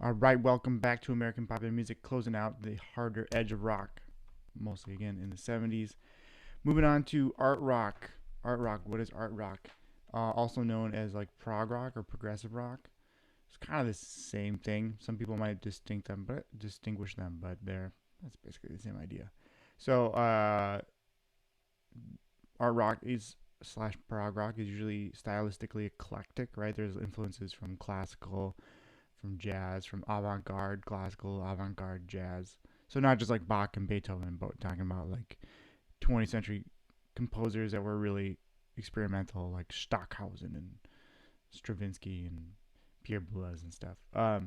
All right, welcome back to American Popular Music, closing out the harder edge of rock, mostly again in the 70s. Moving on to art rock. Art rock, what is art rock? Also known as like prog rock or progressive rock. It's kind of the same thing. Some people might distinguish them, but that's basically the same idea. So, art rock is slash prog rock is usually stylistically eclectic, right? There's influences from classical, from jazz, from avant-garde, classical, avant-garde jazz. So not just like Bach and Beethoven, but talking about like 20th century composers that were really experimental, like Stockhausen and Stravinsky and Pierre Boulez and stuff. So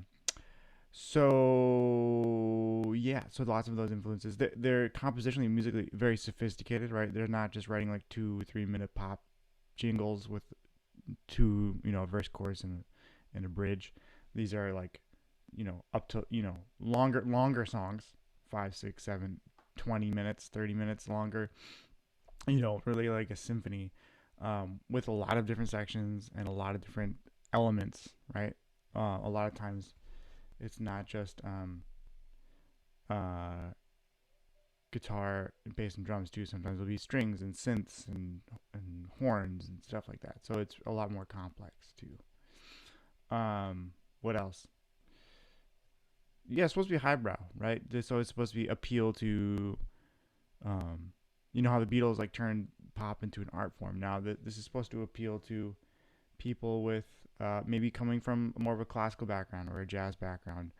lots of those influences. They're compositionally, musically very sophisticated, right? They're not just writing like 2 or 3 minute pop jingles with two, a verse, chorus, and a bridge. These are like, up to longer songs, 5, 6, 7, 20 minutes, 30 minutes longer. Really like a symphony, with a lot of different sections and a lot of different elements, right? A lot of times it's not just uh, guitar, bass, and drums too. Sometimes it'll be strings and synths and horns and stuff like that. So it's a lot more complex too. What else? Yeah, it's supposed to be highbrow, right? So it's supposed to be appeal to, um, how the Beatles like turned pop into an art form. Now that this is supposed to appeal to people with maybe coming from more of a classical background or a jazz background,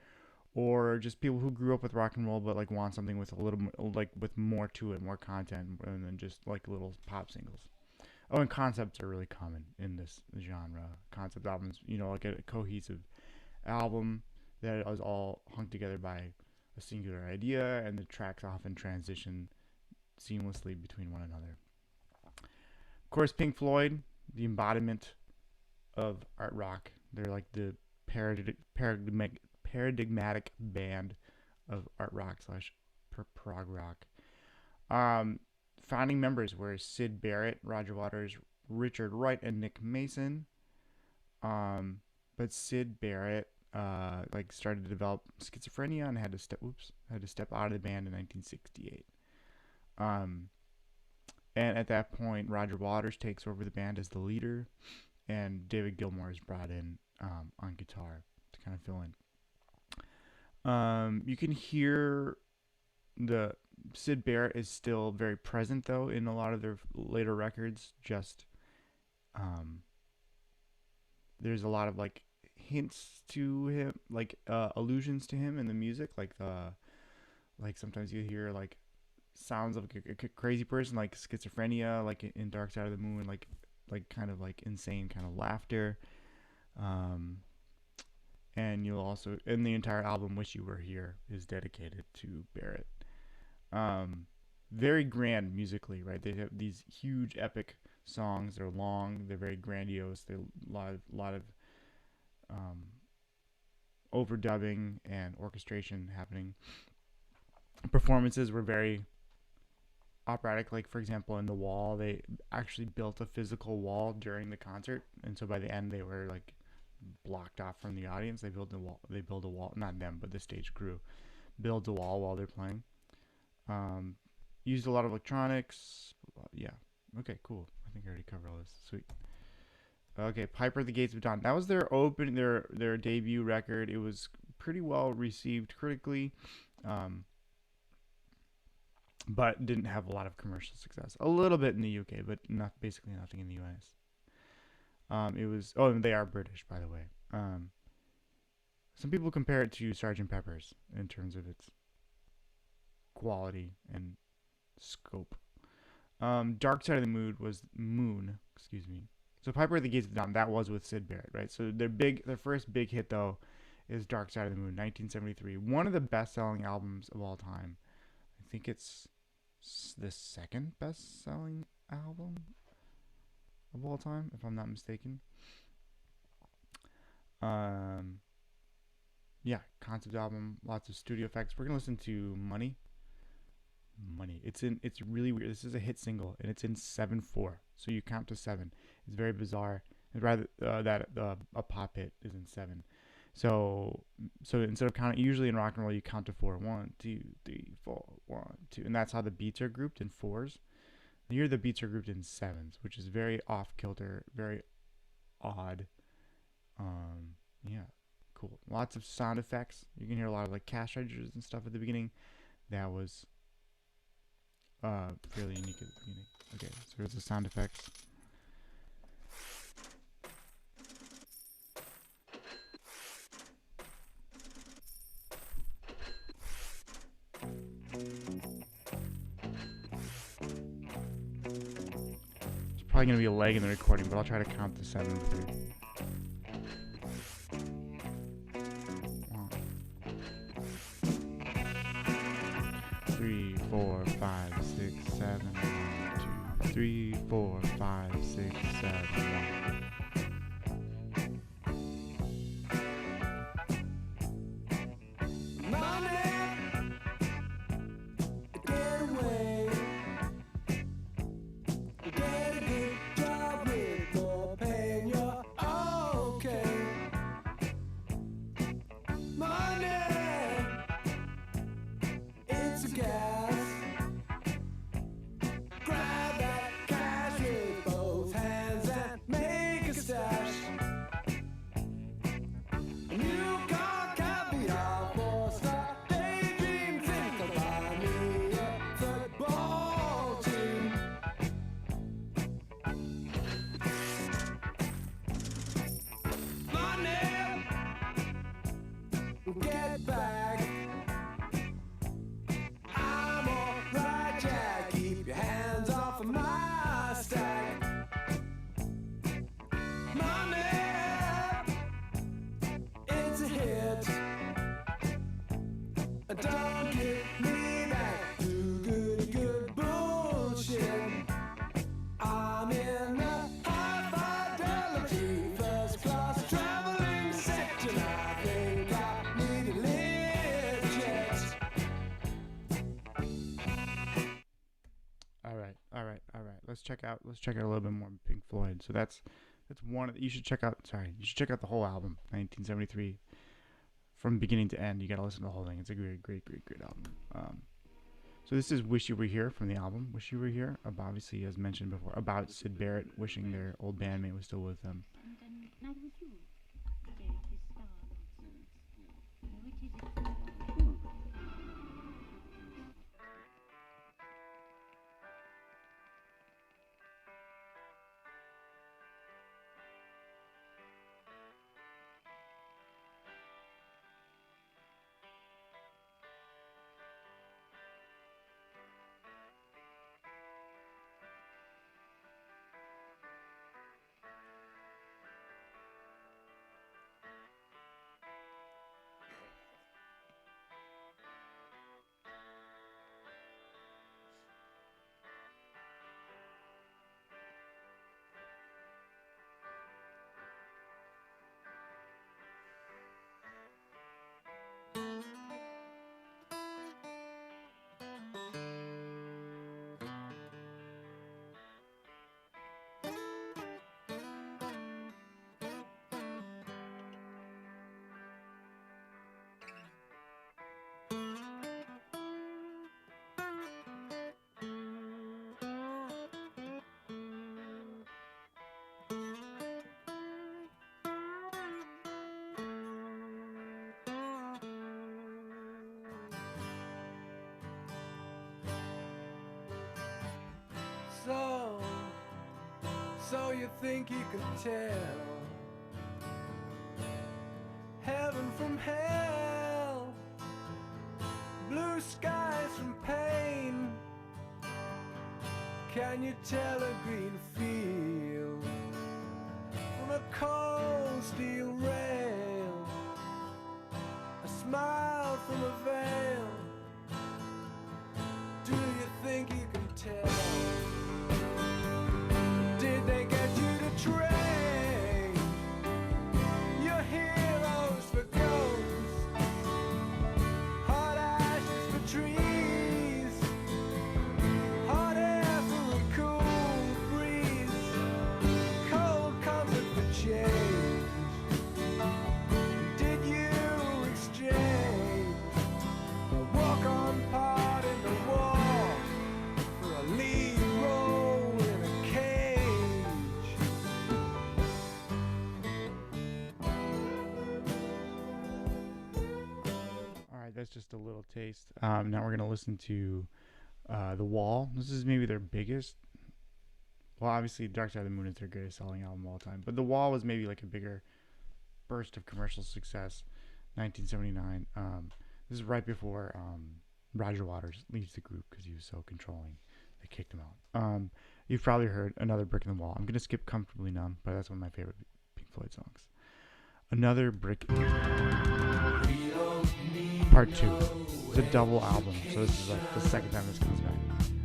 or just people who grew up with rock and roll but like want something with a little like with more to it, more content, rather than just like little pop singles. Oh, and concepts are really common in this genre. Concept albums, like a cohesive album that is all hung together by a singular idea, and the tracks often transition seamlessly between one another. Of course, Pink Floyd, the embodiment of art rock. They're like the paradigmatic band of art rock slash prog rock. Um, Founding members were Syd Barrett, Roger Waters, Richard Wright, and Nick Mason. But Syd Barrett like started to develop schizophrenia and had to step out of the band in 1968. Um, and at that point, Roger Waters takes over the band as the leader, and David Gilmour is brought in on guitar to kind of fill in. You can hear the Syd Barrett is still very present though in a lot of their later records. Just um, there's a lot of like hints to him, like allusions to him in the music, like sometimes you hear like sounds of a crazy person, like schizophrenia, like in Dark Side of the Moon, like kind of like insane kind of laughter. Um, and you'll also in the entire album "Wish You Were Here" is dedicated to Barrett. Um, Very grand musically, right? They have these huge epic songs. They're long. They're very grandiose. They're a lot of um, overdubbing and orchestration happening. Performances were very operatic. Like for example, in The Wall, they actually built a physical wall during the concert, and so by the end they were like blocked off from the audience. They build a wall. They build a wall. Not them, but the stage crew builds a wall while they're playing. Um, Used a lot of electronics. Yeah. Okay. Cool. I think I already covered all this. Sweet. Okay. Piper at the Gates of Dawn. That was their debut record. It was pretty well received critically, um, but didn't have a lot of commercial success. A little bit in the UK, but not basically nothing in the US. It was. Oh, and they are British, by the way. Some people compare it to Sgt. Pepper's in terms of its quality and scope. Dark Side of the Moon. Excuse me. So Piper at the Gates of Dawn, that was with Syd Barrett, right? So their first big hit though is Dark Side of the Moon, 1973. One of the best-selling albums of all time. I think it's the second best-selling album of all time, if I'm not mistaken. Um, yeah, concept album, lots of studio effects. We're gonna listen to Money. It's really weird. This is a hit single and it's in 7/4. So you count to 7. It's very bizarre. It's rather that a pop hit is in 7. So instead of counting, usually in rock and roll you count to four. 1, 2, 3, 4, 1, 2, and that's how the beats are grouped in fours. Here the beats are grouped in sevens, which is very off kilter, very odd. Yeah, cool. Lots of sound effects. You can hear a lot of like cash registers and stuff at the beginning. That was fairly unique at the beginning. Okay, so here's the sound effects. There's probably gonna be a lag in the recording, but I'll try to count to 7 through. 3, 4, 5, 6, 7, 1, 2, 3, 4, 5, 6, 7, 1. Let's check out a little bit more Pink Floyd. So that's one of the, you should check out the whole album, 1973, from beginning to end. You gotta listen to the whole thing. It's a great album. So this is Wish You Were Here from the album Wish You Were Here, obviously, as mentioned before, about Syd Barrett wishing their old bandmate was still with them. So you think you can tell heaven from hell, blue skies from pain? Can you tell a green field from a cold steel rail, a smile from a veil? Do you think you can tell? Did they get you to trade your heroes for ghosts, hot ashes for trees, hot air for a cool breeze, cold comfort for change? Did you That's just a little taste. Now we're gonna listen to The Wall. This is maybe their biggest. Well, obviously, Dark Side of the Moon is their greatest selling album of all time. But The Wall was maybe like a bigger burst of commercial success, 1979. This is right before Roger Waters leaves the group because he was so controlling. They kicked him out. You've probably heard Another Brick in the Wall. I'm gonna skip Comfortably Numb, but that's one of my favorite Pink Floyd songs. Another Brick. Part 2. It's a double album, so this is like the second time this comes back.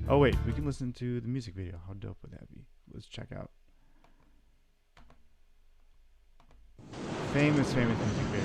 Oh wait, we can listen to the music video. How dope would that be? Let's check out. Famous music video.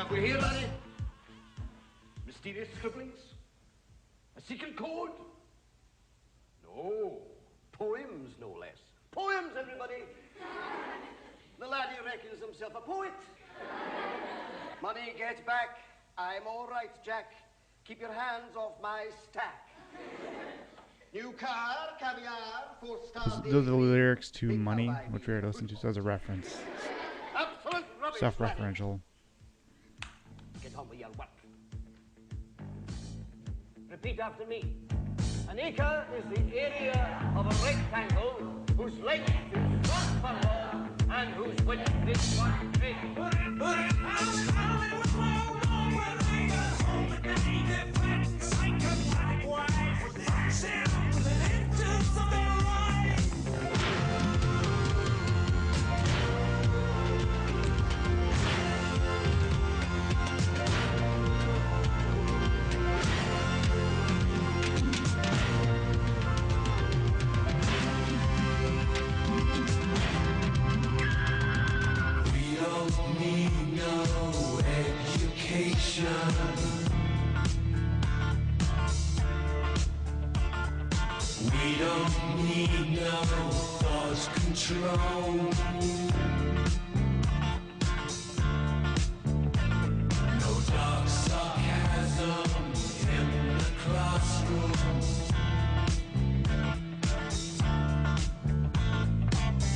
We here, laddie? Mysterious scribblings? A secret code? No. Poems, no less. Poems, everybody! The laddie reckons himself a poet. Money gets back. I'm all right, Jack. Keep your hands off my stack. New car, caviar, 4-star. Those are the lyrics to Money, which we're going to listen to as a reference. Absolute rubbish, Self-referential. Get on with your work. Repeat after me. An acre is the area of a rectangle whose length is 1 furlong and whose width is 1 cubit. We don't need no thought control. No dark sarcasm in the classroom.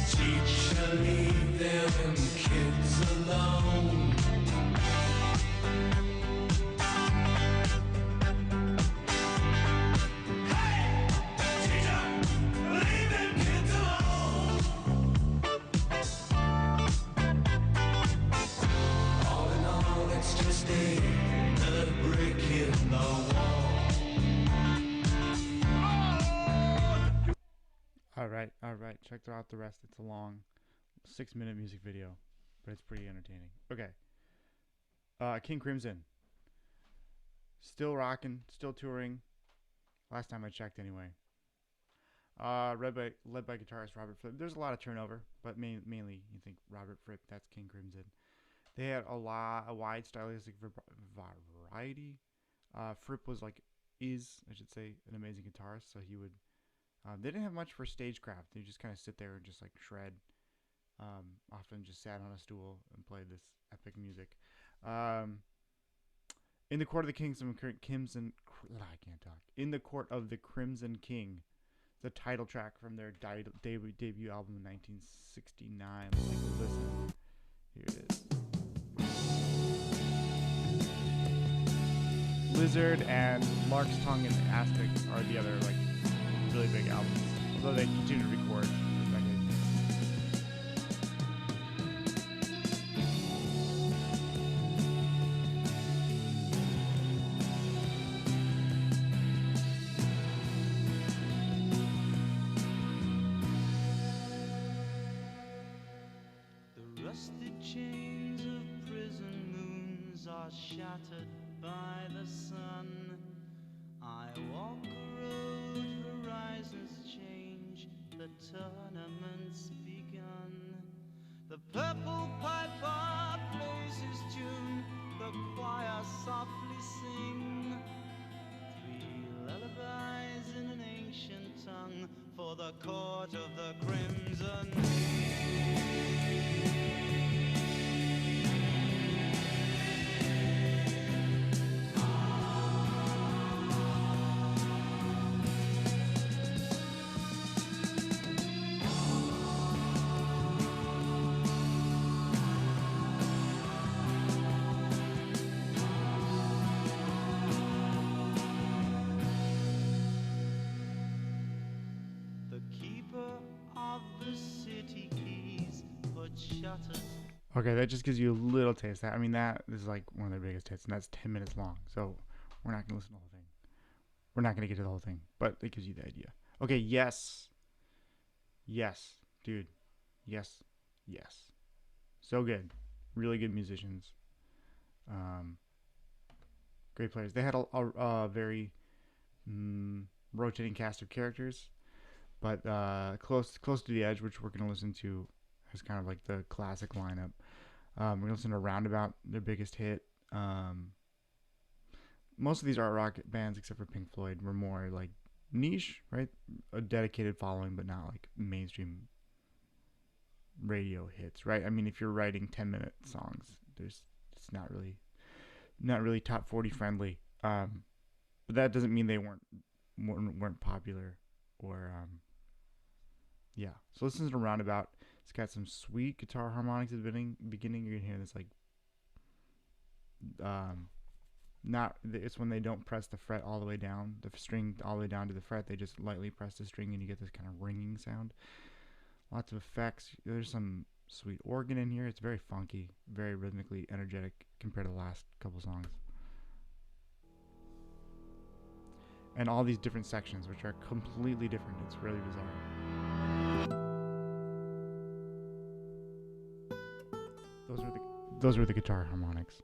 Teacher, leave them kids alone. Alright, check out the rest. It's a long 6-minute music video, but it's pretty entertaining. Okay. King Crimson. Still rocking, still touring. Last time I checked anyway. Led by guitarist Robert Fripp. There's a lot of turnover, but mainly you think Robert Fripp, that's King Crimson. They had a wide stylistic variety. Fripp was I should say, an amazing guitarist, so he would they didn't have much for stagecraft. They just kind of sit there and just shred. Often just sat on a stool and played this epic music. In the Court of the Crimson In the Court of the Crimson King, the title track from their debut album in 1969. Let's take a listen. Here it is. Lizard and Lark's Tongue and Aspic are the other really big albums, although they continue to record for decades. rusted chains of prison moons are shattered by the sun. I walk a road, horizons change, the tournament's begun. The purple piper plays his tune, the choir softly sing. Three lullabies in an ancient tongue for the court of the crimson. Okay, that just gives you a little taste. That, I mean, that is like one of their biggest hits, and that's 10 minutes long. So we're not going to listen to the whole thing. We're not going to get to the whole thing, but it gives you the idea. Okay, yes. Yes, dude. Yes. Yes. So good. Really good musicians. Great players. They had a very rotating cast of characters, but close to the edge, which we're going to listen to, is kind of like the classic lineup. We're going to listen to Roundabout, their biggest hit. Most of these art rock bands, except for Pink Floyd, were more like niche, right? A dedicated following, but not like mainstream radio hits, right? I mean, if you're writing 10-minute songs, it's not really top 40 friendly. But that doesn't mean they weren't popular or yeah. So listen to Roundabout. It's got some sweet guitar harmonics at the beginning. You're gonna hear this like it's when they don't press the fret all the way down, the string all the way down to the fret. They just lightly press the string and you get this kind of ringing sound. Lots of effects. There's some sweet organ in here. It's very funky, very rhythmically energetic compared to the last couple songs. And all these different sections, which are completely different. It's really bizarre. Those were the guitar harmonics.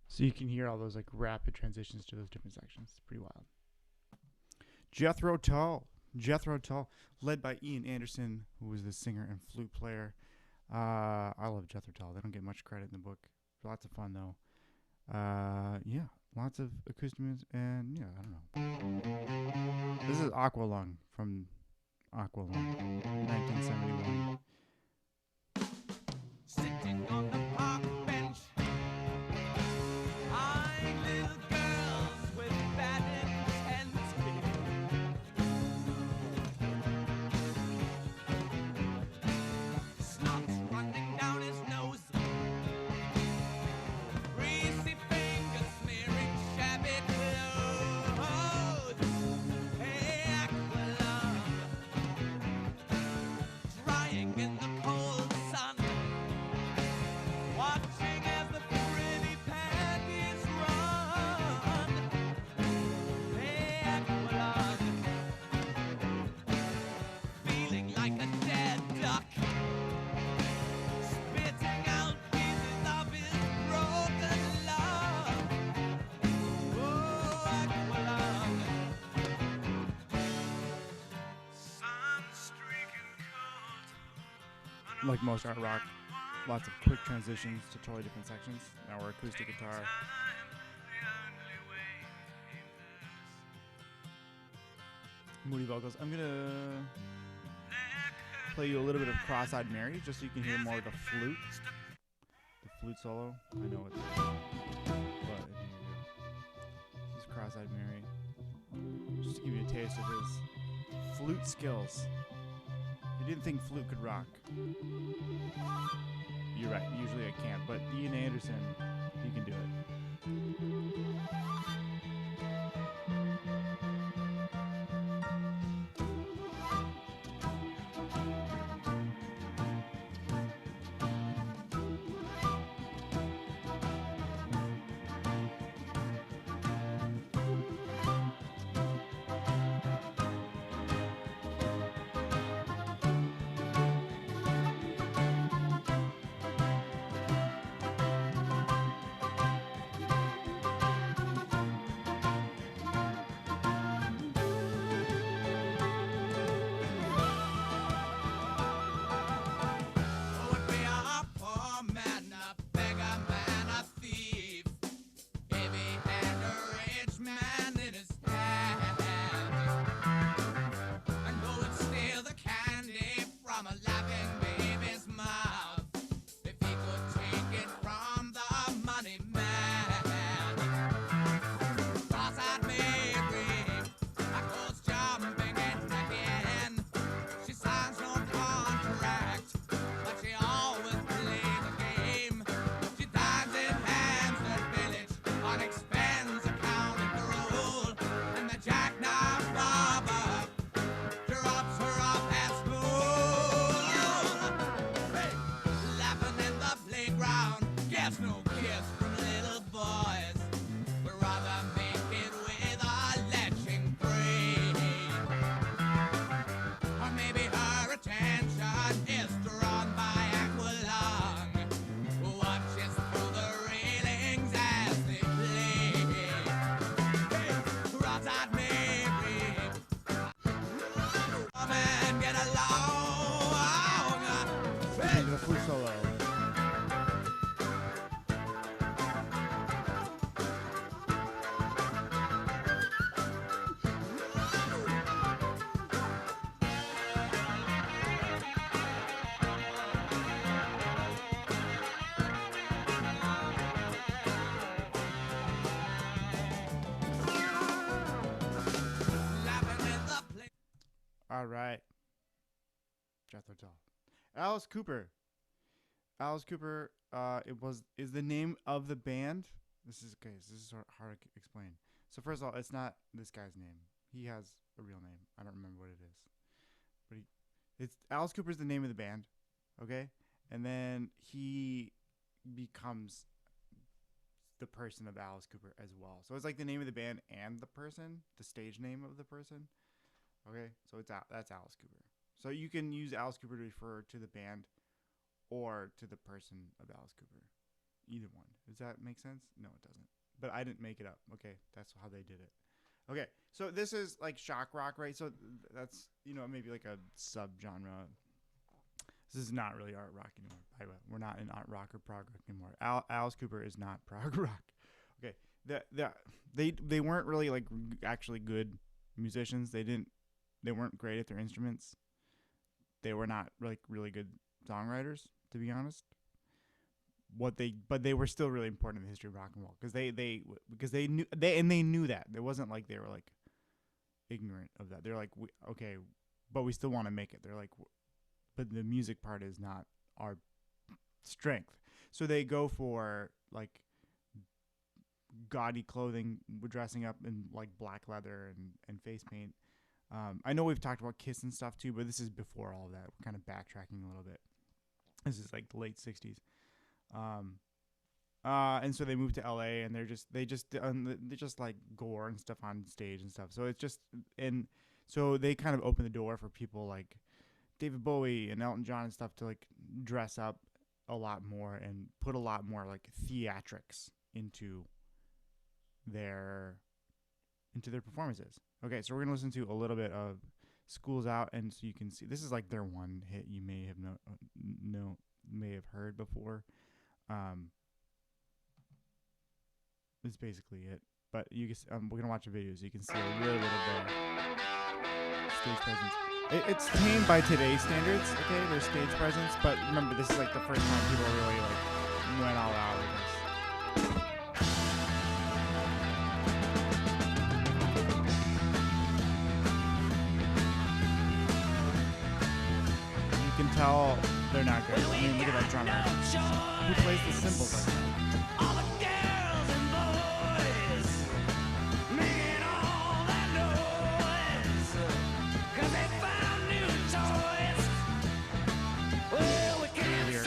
So you can hear all those like rapid transitions to those different sections. It's pretty wild. Jethro Tall, Jethro Tall, led by Ian Anderson, who was the singer and flute player. I love Jethro Tall. They don't get much credit in the book. Lots of fun though. Yeah, lots of acoustic music, and yeah, I don't know. This is Aqualung from Aqualung, 1971. Sitting on the park bench, eyeing little girls with bad intent. Snot running down his nose, greasy fingers smearing shabby clothes. Hey, Aqualung, drying in the cold sun, watching as the pretty panties run. Hey, Aqualung, feeling like a dead duck, spitting out pieces of his broken love. Oh, Aqualung, sun streaking cold. Like most art rock, lots of quick transitions to totally different sections. Now we're acoustic guitar. Moody vocals. I'm gonna play you a little bit of Cross-Eyed Mary, just so you can hear more of the flute. The flute solo. I know it's, but this is Cross-Eyed Mary. Just to give you a taste of his flute skills. You didn't think flute could rock. You're right. Usually I can't, but Ian Anderson, he can do it. Would be a poor man, a beggar man, a thief, if he had a rich man in his hand, and go and steal the candy from a laughing baby's mouth, if he could take it from the money man. Cross-eyed Mary, that goes jumping in again. She signs no contract, but she always plays the game. She dives in Hampstead Village on expense accounting the rule, and the jackknife robber drops her off at school. Hey, laughing in the playground, gets no kiss from little boys. We'd rather make it with a leching brain. Or maybe her attention is drawn by Aqualung, who watches through the railings as they play. Hey, Cross-eyed Mary, come and get along. Hey. The flute solo. Laughing in the play. All right. Jethro Tall. Alice Cooper. Alice Cooper is the name of the band. This is sort of hard to explain. So first of all, it's not this guy's name. He has a real name. I don't remember what it is. But it's Alice Cooper's the name of the band. Okay? And then he becomes the person of Alice Cooper as well. So it's like the name of the band and the person, the stage name of the person. Okay? So that's Alice Cooper. So you can use Alice Cooper to refer to the band or to the person of Alice Cooper. Either one. Does that make sense? No, it doesn't. But I didn't make it up. Okay? That's how they did it. Okay, so this is like shock rock, right? So that's maybe like a subgenre. This is not really art rock anymore. By the way, we're not in art rock or prog rock anymore. Alice Cooper is not prog rock. Okay, they weren't really like actually good musicians. They weren't great at their instruments. They were not like really good songwriters, to be honest. But they were still really important in the history of rock and roll because they knew that. It wasn't like they were like ignorant of that. They're like, okay, but we still want to make it. They're like, but the music part is not our strength. So they go for like gaudy clothing, dressing up in like black leather and face paint. I know we've talked about Kiss and stuff too, but this is before all of that. We're kind of backtracking a little bit. This is like the late 60s. And so they moved to LA and they just like gore and stuff on stage and stuff. So it's just, and so they kind of opened the door for people like David Bowie and Elton John and stuff to like dress up a lot more and put a lot more like theatrics into their performances. Okay, so we're gonna listen to a little bit of "School's Out," and so you can see this is like their one hit you may have may have heard before. It's basically it, but you can we're gonna watch a video so you can see a little bit of their stage presence. It's tame by today's standards, okay, their stage presence, but remember this is like the first time people really like went all out with this. You can tell they're not good. I mean, look at that drummer. Who plays the cymbals like that?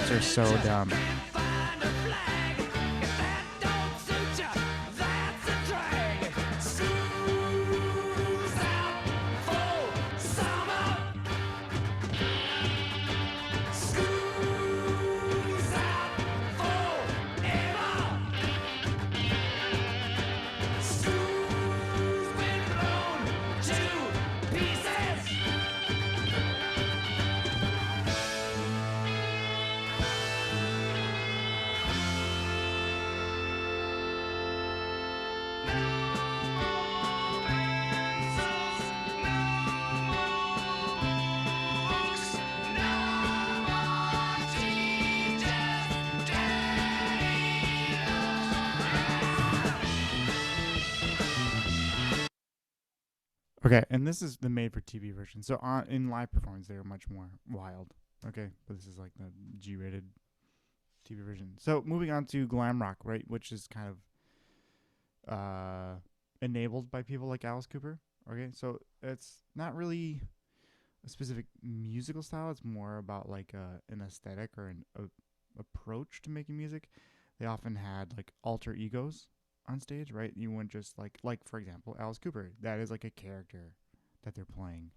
They're so dumb. Okay, and this is the made-for-TV version. So in live performance, they were much more wild. Okay, but this is like the G-rated TV version. So moving on to glam rock, right, which is kind of enabled by people like Alice Cooper. Okay, so it's not really a specific musical style. It's more about like an aesthetic or an approach to making music. They often had like alter egos on stage, right? You wouldn't just like for example, Alice Cooper. That is like a character that they're playing.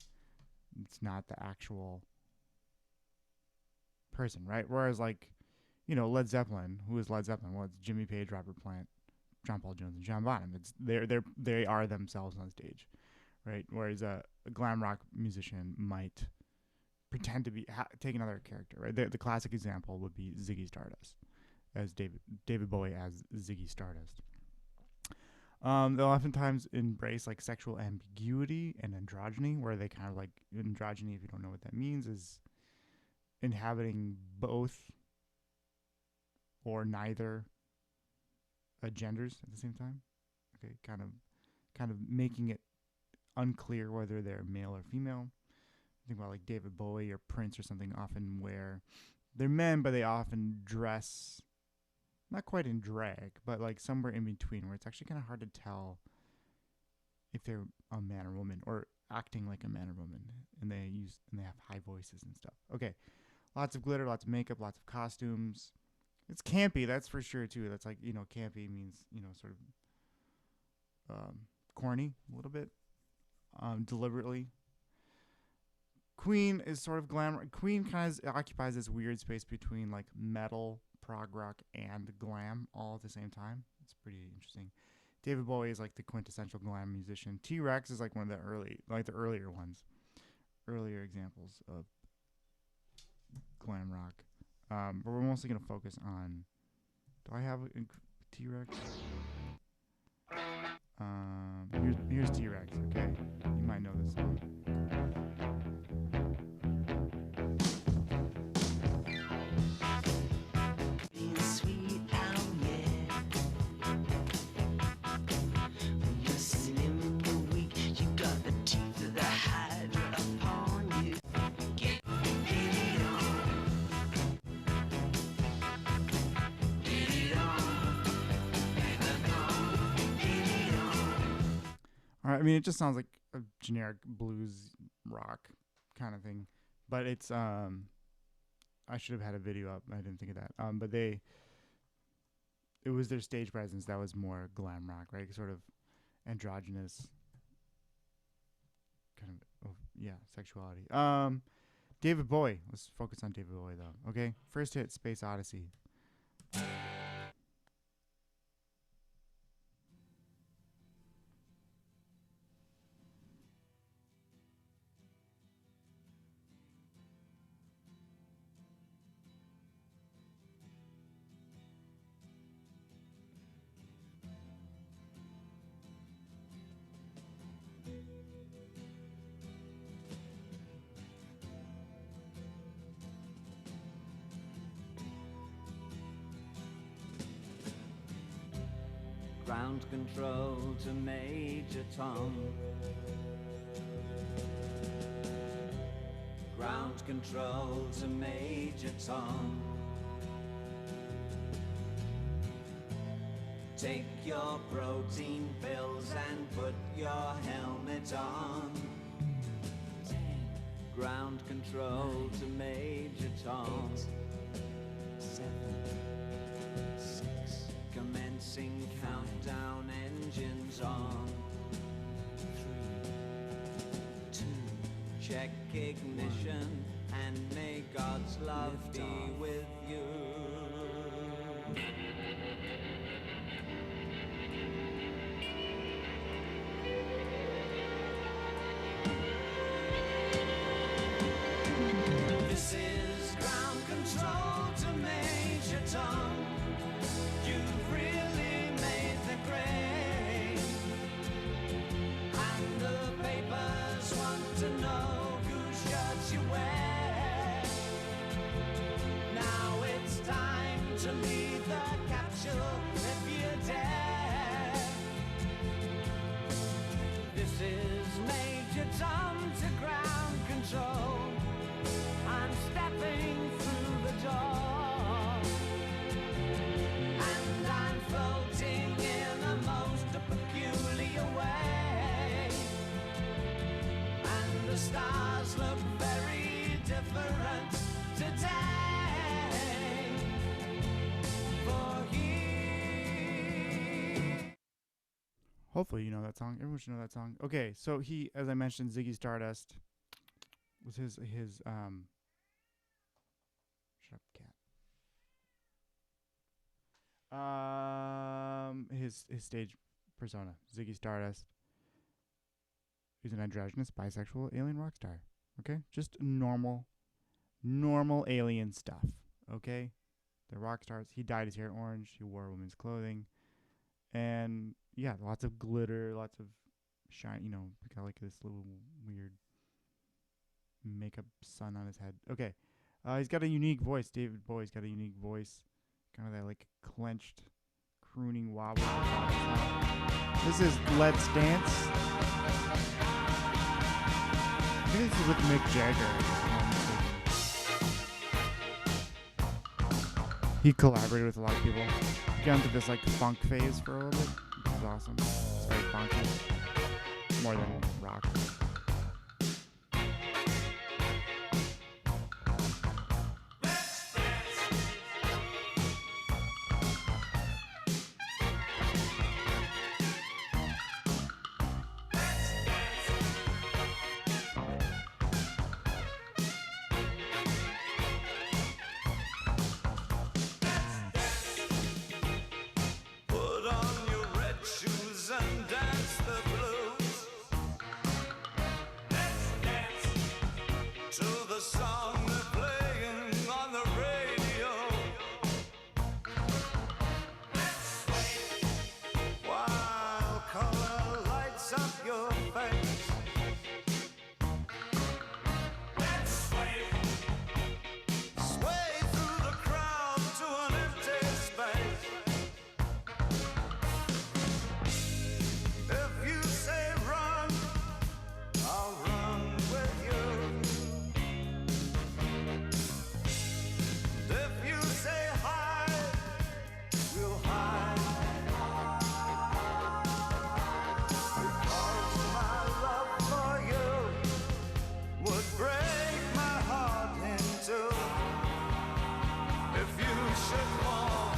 It's not the actual person, right? Whereas like, Led Zeppelin, who is Led Zeppelin? Well, it's Jimmy Page, Robert Plant, John Paul Jones, and John Bonham. It's they are themselves on stage, right? Whereas a glam rock musician might pretend to be take another character, right? The classic example would be Ziggy Stardust, as David Bowie as Ziggy Stardust. They'll oftentimes embrace like sexual ambiguity and androgyny, where they kind of like androgyny, if you don't know what that means, is inhabiting both or neither genders at the same time. Okay, kind of making it unclear whether they're male or female. Think about like David Bowie or Prince or something, often where they're men, but they often dress not quite in drag, but like somewhere in between, where it's actually kind of hard to tell if they're a man or woman, or acting like a man or woman, and they have high voices and stuff. Okay, lots of glitter, lots of makeup, lots of costumes. It's campy, that's for sure too. That's like, campy means sort of corny a little bit, deliberately. Queen is sort of glam. Queen kind of occupies this weird space between like metal, prog rock, and glam all at the same time. It's pretty interesting. David Bowie is like the quintessential glam musician. T-Rex is like one of the earlier ones, earlier examples of glam rock. But we're mostly gonna focus on. Do I have a T-Rex? Here's T-Rex. Okay, you might know this song. I mean, it just sounds like a generic blues rock kind of thing, but it's I should have had a video up. I didn't think of that. But it was their stage presence that was more glam rock, right? Sort of androgynous, kind of sexuality. David Bowie. Let's focus on David Bowie though. Okay, first hit, Space Odyssey. Ground control to Major Tom. Ground control to Major Tom. Take your protein pills and put your helmet on. 10. Ground control to Major Tom. 7. Commencing countdown, engines on. 3, 2, check ignition, and may God's love be with you. This is ground control to Major Tom. You've really made the grade, and the papers want to know whose shirts you wear. Now it's time to leave the capsule if you dare. This is Major Tom to ground control. I'm stepping through the door. Floating in a most peculiar way, and the stars look very different today. For here. Hopefully you know that song. Everyone should know that song. Okay, so he, as I mentioned, Ziggy Stardust was his shut up, cat. His stage persona, Ziggy Stardust. He's an androgynous, bisexual, alien rock star. Okay, just normal alien stuff. Okay, the rock stars. He dyed his hair orange. He wore women's clothing, and yeah, lots of glitter, lots of shine. You know, got like this little weird makeup sun on his head. Okay, he's got a unique voice. David Bowie's got a unique voice. Kind of that like clenched, crooning wobble. This is Let's Dance. I think this is with Mick Jagger. He collaborated with a lot of people. He got into this like funk phase for a little bit, which is awesome. It's very funky, more than rock. Put on your red shoes face. Let's sway through the crowd to an empty space. If you say run, I'll run with you. If you say hide, we'll hide. Because my love for you would break my heart in two. If you should fall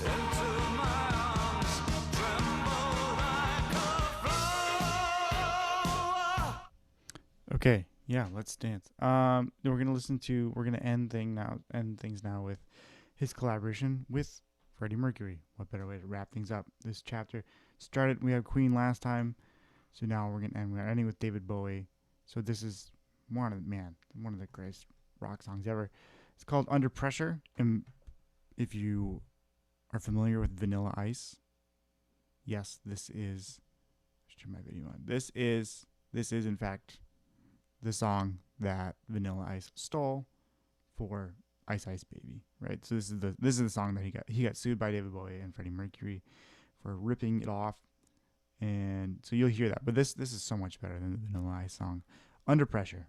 into my arms, tremble like a flower. Okay, yeah, let's dance. Then we're gonna end things now with his collaboration with Freddie Mercury. What better way to wrap things up? This chapter started. We had Queen last time, so now we're ending with David Bowie. So this is one of the greatest rock songs ever. It's called Under Pressure. And if you are familiar with Vanilla Ice, yes, this is. Let's turn my video on. This is in fact the song that Vanilla Ice stole for Ice Ice Baby, right? So this is the song that he got sued by David Bowie and Freddie Mercury for ripping it off, and so you'll hear that. But this is so much better than the Vanilla Ice song, Under Pressure.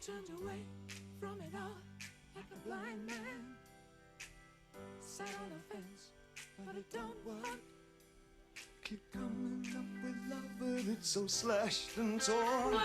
Turned away from it all like a blind man. Sat on the fence, but it don't work. Keep coming up with love, but it's so slashed and torn. Why?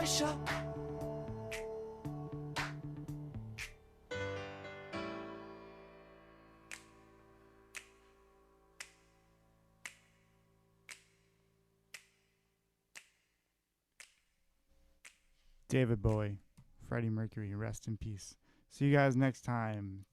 pressure. David Bowie, Freddie Mercury, rest in peace. See you guys next time.